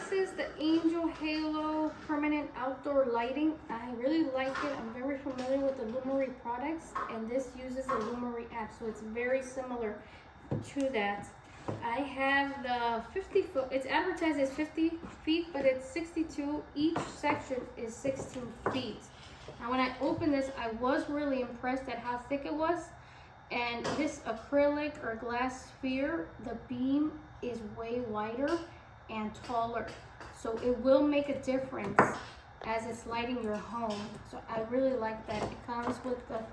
this is the Angel Halo Permanent Outdoor Lighting. I really like it. I'm very familiar with the Lumery products, and this uses the Lumery app, so it's very similar to that. I have the 50 foot, it's advertised as 50 feet, but it's 62. Each section is 16 feet. Now when I opened this, I was really impressed at how thick it was. And this acrylic or glass sphere, the beam is way wider and taller. So it will make a difference as it's lighting your home. So I really like that. It comes with a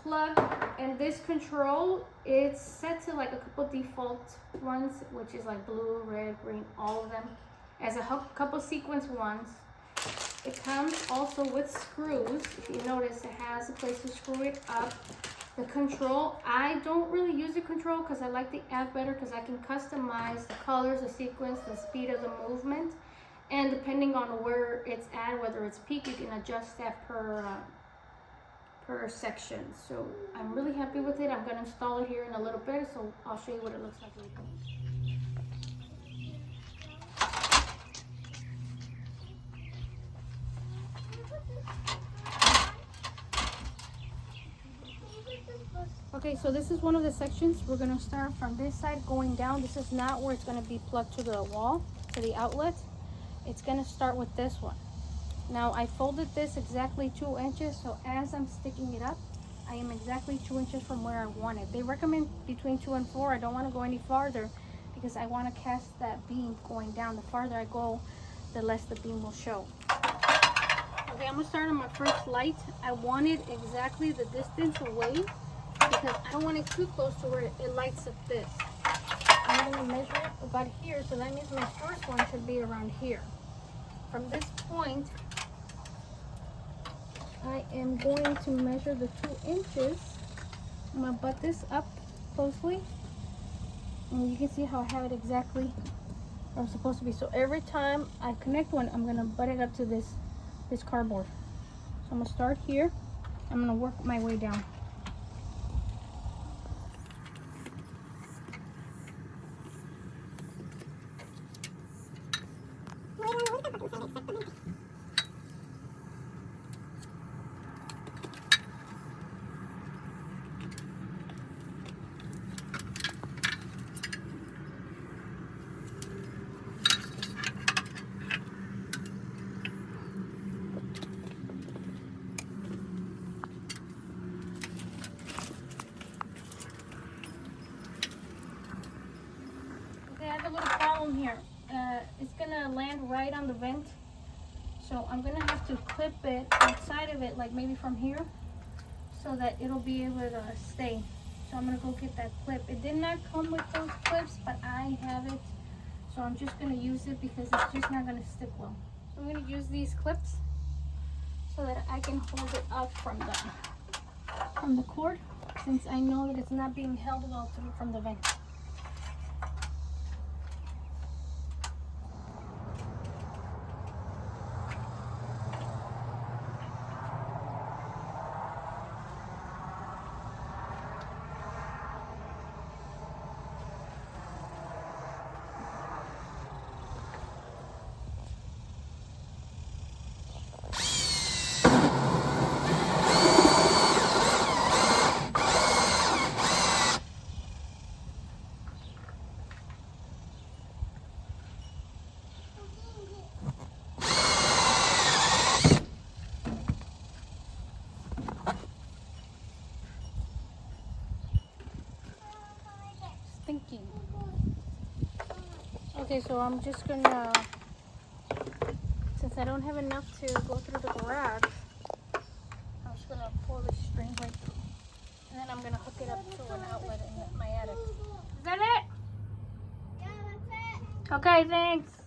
plug, and this control, it's set to like a couple default ones, which is like blue, red, green, all of them, as a couple sequence ones. It comes also with screws. If you notice, it has a place to screw it up. The control, I don't really use the control because I like the app better because I can customize the colors, the sequence, the speed of the movement, and depending on where it's at, whether it's peak, you can adjust that per section. So I'm really happy with it. I'm going to install it here in a little bit, so I'll show you what it looks like. Okay, so this is one of the sections. We're going to start from this side going down. This is not where it's going to be plugged to the wall, to the outlet. It's going to start with this one. Now I folded this exactly 2 inches, so as I'm sticking it up, I am exactly 2 inches from where I want it. They recommend between 2 and 4. I don't want to go any farther because I want to cast that beam going down. The farther I go, the less the beam will show. Okay, I'm going to start on my first light. I want it exactly the distance away because I don't want it too close to where it lights up this. I'm going to measure it about here, so that means my first one should be around here. From this point, I am going to measure the 2 inches. I'm going to butt this up closely, and you can see how I have it exactly where I'm supposed to be. So every time I connect one, I'm going to butt it up to this cardboard. So I'm going to start here. I'm going to work my way down. I have a little problem here. It's gonna land right on the vent, so I'm gonna have to clip it outside of it, like maybe from here, so that it'll be able to stay. So I'm gonna go get that clip. It did not come with those clips, but I have it, so I'm just gonna use it because it's just not gonna stick well. So I'm gonna use these clips so that I can hold it up from the cord, since I know that it's not being held well through from the vent. Thinking. Okay, so I'm just gonna, since I don't have enough to go through the garage, I'm just gonna pull this string right through, and then I'm gonna hook it up to an outlet in my attic. Is that it? Yeah, that's it. Okay, thanks.